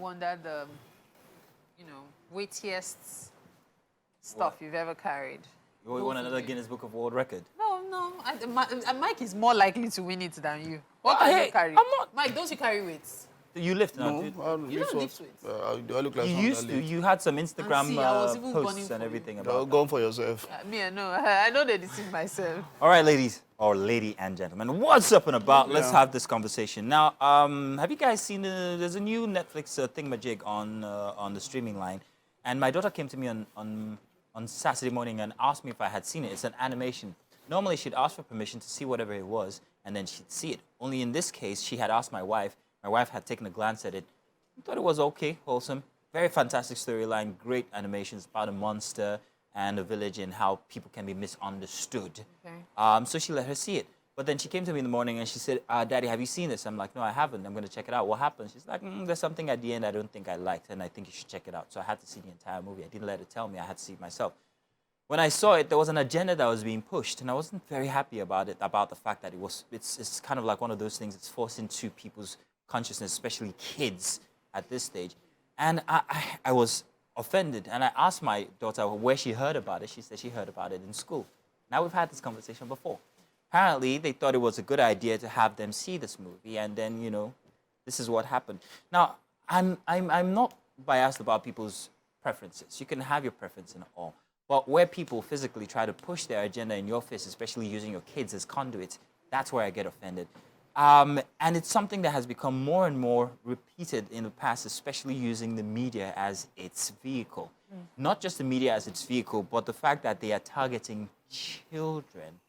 Wonder the, weightiest stuff you've ever carried. You want another Guinness Book of World Record? No. Mike is more likely to win it than you. What can you carry? I'm not. Mike, don't you carry weights? You lift now, No, dude. You don't lift weights. Do I look like You someone used that to. lift? You had some Instagram see, I was even gunning posts for and you. everything No, about go on for yourself. Me, I know. I know they deceive myself. All right, ladies, or lady and gentlemen, what's up and about? Let's have this conversation. Now, have you guys seen, there's a new Netflix thingamajig on the streaming line, and my daughter came to me on Saturday morning and asked me if I had seen it. It's an animation. Normally, she'd ask for permission to see whatever it was, and then she'd see it. Only in this case, she had asked my wife. My wife had taken a glance at it. Thought it was okay, wholesome. Very fantastic storyline, great animations about a monster and a village and how people can be misunderstood. Okay. So she let her see it. But then she came to me in the morning and she said, Daddy, have you seen this? I'm like, no, I haven't. I'm going to check it out. What happened? She's like, there's something at the end I don't think I liked, and I think you should check it out. So I had to see the entire movie. I didn't let her tell me. I had to see it myself. When I saw it, there was an agenda that was being pushed, and I wasn't very happy about it, about the fact that it's kind of like one of those things that's forced into people's consciousness, especially kids at this stage. And I was offended, and I asked my daughter where she heard about it. She said she heard about it in school. Now, we've had this conversation before. Apparently, they thought it was a good idea to have them see this movie, and then, this is what happened. Now, I'm not biased about people's preferences. You can have your preference and all. But where people physically try to push their agenda in your face, especially using your kids as conduits, that's where I get offended. And it's something that has become more and more repeated in the past, especially using the media as its vehicle. Not just the media as its vehicle, but the fact that they are targeting children.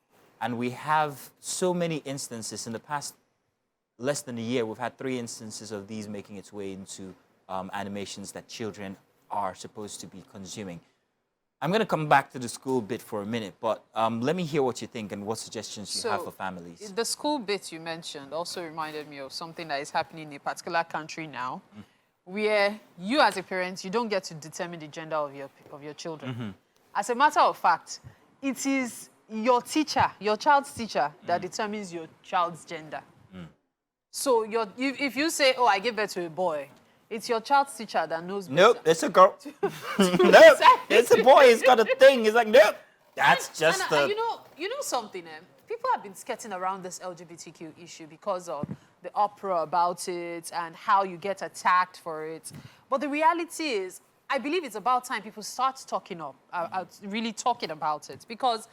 And we have so many instances in the past less than a year. We've had 3 instances of these making its way into animations that children are supposed to be consuming. I'm going to come back to the school bit for a minute, but let me hear what you think and what suggestions you have for families. The school bit you mentioned also reminded me of something that is happening in a particular country now, where you as a parent, you don't get to determine the gender of your children. As a matter of fact, it is your teacher, your child's teacher, that determines your child's gender. So if you say, oh, I gave birth to a boy, it's your child's teacher that knows better. Nope, it's a girl. Nope, it's a boy. He's got a thing. He's like, nope. That's just the... You know something, people have been skirting around this LGBTQ issue because of the uproar about it and how you get attacked for it. But the reality is, I believe it's about time people start talking really talking about it. Because,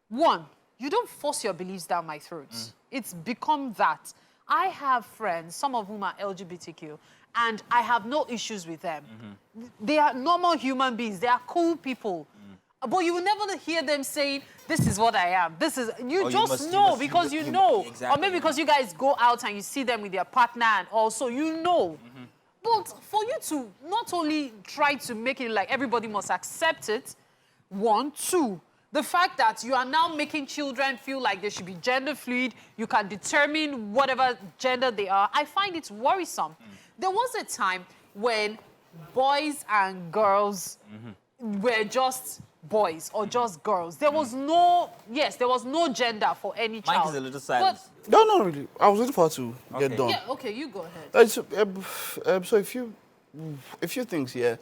one, you don't force your beliefs down my throat. It's become that. I have friends, some of whom are LGBTQ, and I have no issues with them. They are normal human beings. They are cool people. But you will never hear them saying, this is what I am. This is... You just know because you know. Exactly. Or maybe because you guys go out and you see them with their partner and also you know. But for you to not only try to make it like everybody must accept it, 1, 2, the fact that you are now making children feel like they should be gender fluid, you can determine whatever gender they are, I find it worrisome. There was a time when boys and girls were just boys or just girls. There was no, there was no gender for any child. Mike is a little silent. No, not really. I was waiting for her to get done. Yeah, okay, you go ahead. So a few things here.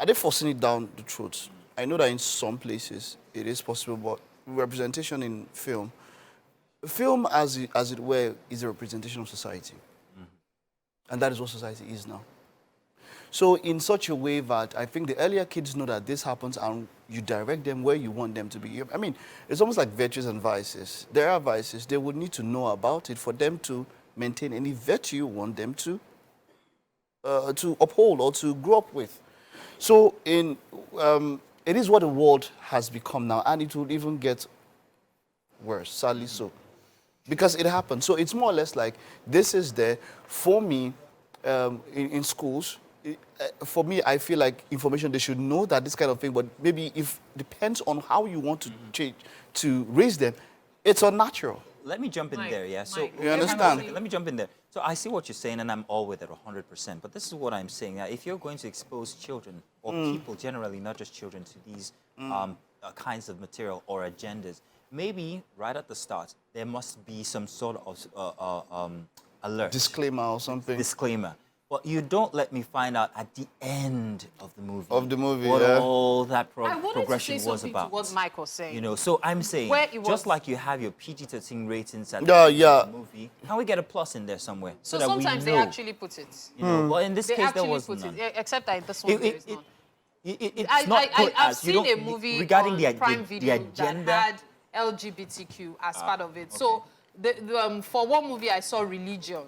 Are they forcing it down the throats? I know that in some places it is possible, but representation in film, as it were, is a representation of society. And that is what society is now. So in such a way that I think the earlier kids know that this happens and you direct them where you want them to be. I mean, it's almost like virtues and vices. There are vices. They would need to know about it for them to maintain any virtue you want them to uphold or to grow up with. So it is what the world has become now, and it will even get worse, sadly so. Because it happens. So it's more or less like this is there. For me, in schools, for me, I feel like information, they should know that this kind of thing, but maybe if depends on how you want to change, to raise them, it's unnatural. Let me jump in there, yeah? So you understand? Let me jump in there. So I see what you're saying, and I'm all with it 100%. But this is what I'm saying. If you're going to expose children, or people generally, not just children, to these kinds of material or agendas, maybe right at the start, there must be some sort of alert. Disclaimer or something. Disclaimer. But you don't let me find out at the end of the movie. What yeah. all that I wanted progression to say was something about. to what Mike was saying. You know, so I'm saying, Where it was- just like you have your PG-13 ratings at Yeah, the end yeah. of the movie, can we get a plus in there somewhere So that we sometimes know? they actually put it. You know, well, in this They case, there actually was put none. it, except that this one there is none. It's I've not put I've as you seen don't a movie regarding on the Prime Video agenda. that had LGBTQ as part of it. So for one movie I saw religion.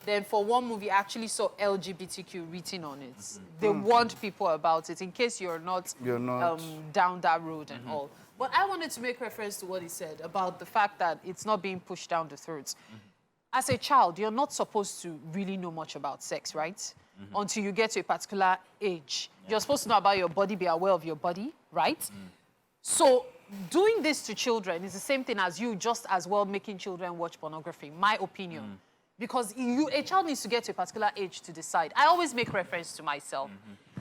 Then for one movie I actually saw LGBTQ written on it. They warned people about it in case you're not down that road and all. But I wanted to make reference to what he said about the fact that it's not being pushed down the throats. As a child, you're not supposed to really know much about sex, right? Until you get to a particular age. You're supposed to know about your body, be aware of your body, right? So doing this to children is the same thing as you just as well making children watch pornography, my opinion. Because a child needs to get to a particular age to decide. I always make reference to myself.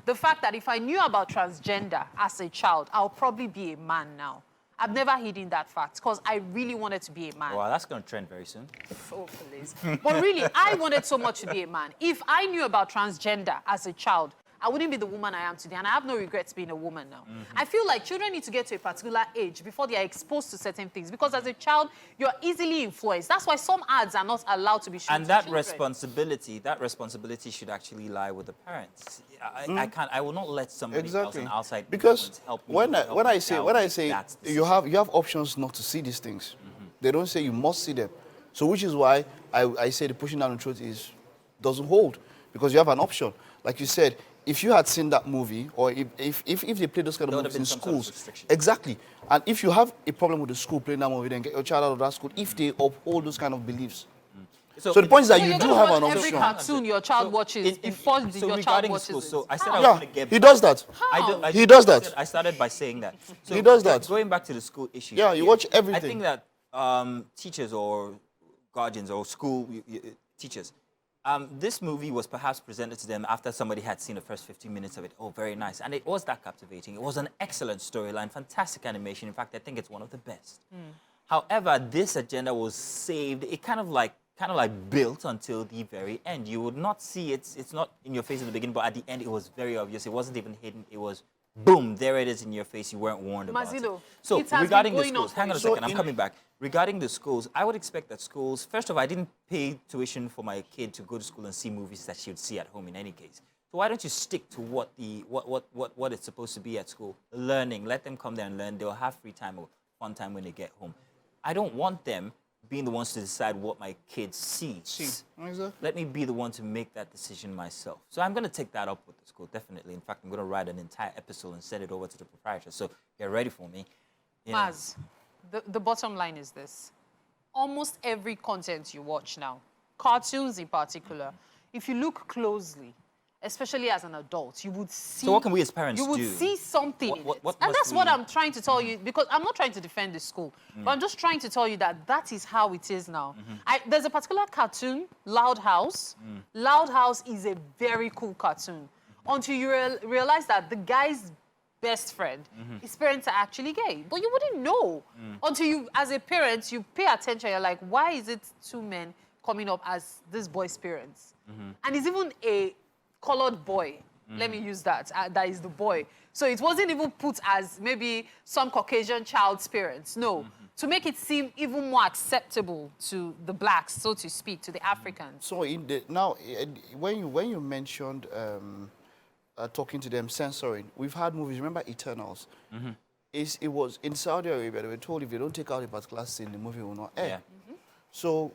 The fact that if I knew about transgender as a child, I'll probably be a man now. I've never hidden that fact because I really wanted to be a man. Well, that's going to trend very soon. Oh, please. But really, I wanted so much to be a man. If I knew about transgender as a child, I wouldn't be the woman I am today, and I have no regrets being a woman now. I feel like children need to get to a particular age before they are exposed to certain things, because as a child, you're easily influenced. That's why some ads are not allowed to be shown And to that children. responsibility should actually lie with the parents. I will not let somebody else, an outside because influence, help me when I say that's the you have options not to see these things. They don't say you must see them. So which is why I say the pushing down the throat doesn't hold, because you have an option. Like you said, if you had seen that movie, or if they play those kind of movies in schools, exactly. And if you have a problem with the school playing that movie, then get your child out of that school if they uphold those kind of beliefs. So the point is that you do have an option. Every cartoon your child watches before your child watches school, it. so I said I want to get he does that. He does that. I started by saying that. So he does that. Going back to the school issue. Yeah, you watch everything. I think that teachers or guardians or school teachers, this movie was perhaps presented to them after somebody had seen the first 15 minutes of it. Oh, very nice. And it was that captivating. It was an excellent storyline, fantastic animation. In fact, I think it's one of the best. However, this agenda was saved. It kind of like built until the very end. You would not see it. It's not in your face in the beginning, but at the end, it was very obvious. It wasn't even hidden. It was, boom, there it is in your face. You weren't warned about Mazilo, it. So it has regarding been the going schools, on hang on a for second, I'm coming back. Regarding the schools, I would expect that schools, first of all, I didn't pay tuition for my kid to go to school and see movies that she would see at home in any case. So why don't you stick to what it's supposed to be at school? Learning. Let them come there and learn. They'll have free time or fun time when they get home. I don't want them being the ones to decide what my kid sees. Exactly. Let me be the one to make that decision myself. So I'm going to take that up with the school, definitely. In fact, I'm going to write an entire episode and send it over to the proprietor. So get ready for me. You know. Maz, the bottom line is this. Almost every content you watch now, cartoons in particular, if you look closely, especially as an adult, you would see... So what can we as parents do? You would see something in it. What And that's what we... I'm trying to tell you, because I'm not trying to defend the school, but I'm just trying to tell you that that is how it is now. There's a particular cartoon, Loud House. Loud House is a very cool cartoon. Until you realize that the guy's best friend, his parents are actually gay. But you wouldn't know until you, as a parent, you pay attention. You're like, why is it two men coming up as this boy's parents? And it's even a colored boy. Let me use that. That is the boy. So it wasn't even put as maybe some Caucasian child's parents. No. To make it seem even more acceptable to the blacks, so to speak, to the Africans. So when you mentioned talking to them, censoring, we've had movies. Remember Eternals? It was in Saudi Arabia. They were told if they don't take out a particular scene, the movie will not air. Yeah.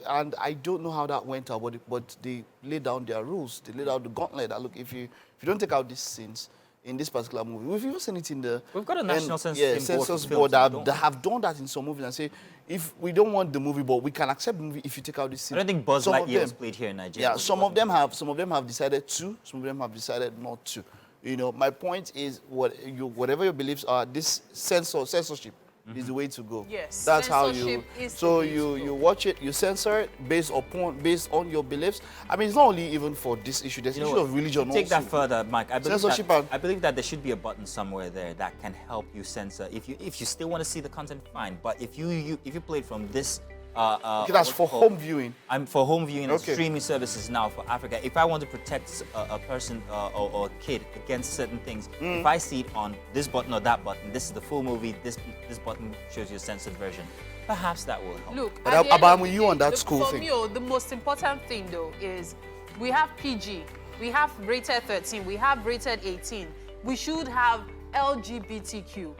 And I don't know how that went out, but they laid down their rules. They laid out the gauntlet that, look, if you don't take out these scenes in this particular movie, we've even seen it in the... We've got a national census board that have done that in some movies and say, if we don't want the movie, but we can accept the movie if you take out this scene. I don't think Buzz Lightyear was played here in Nigeria. Yeah, some of them have decided to, some of them have decided not to. You know, my point is, whatever your beliefs are, this censorship is the way to go. Yes, that's how you. censorship is So the way to you go. watch it, you censor it based on your beliefs. I mean, it's not only even for this issue. There's issue of religion also. Take that further, Mike. I Censorship. believe that there should be a button somewhere there that can help you censor. If you still want to see the content, fine. But if you play it from this That's for home viewing. I'm for home viewing and Okay. streaming services now for Africa. If I want to protect a person or a kid against certain things, if I see it on this button or that button, this is the full movie, this button shows you a censored version, perhaps that will help. Look, But at the end I'm of with the you day, on that the- school for thing. me, the most important thing though is we have PG, we have rated 13, we have rated 18. We should have LGBTQ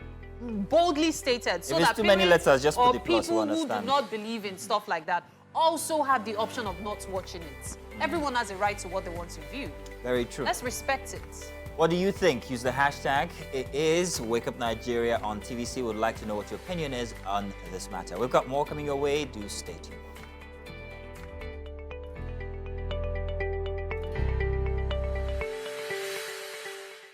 boldly stated so If it's that too many parents letters, just put or the plus, people we who do understand. not believe in stuff like that also have the option of not watching it. Everyone has a right to what they want to view. Very true. Let's respect it. What do you think? Use the hashtag. It is Wake Up Nigeria on TVC. Would like to know what your opinion is on this matter. We've got more coming your way. Do stay tuned.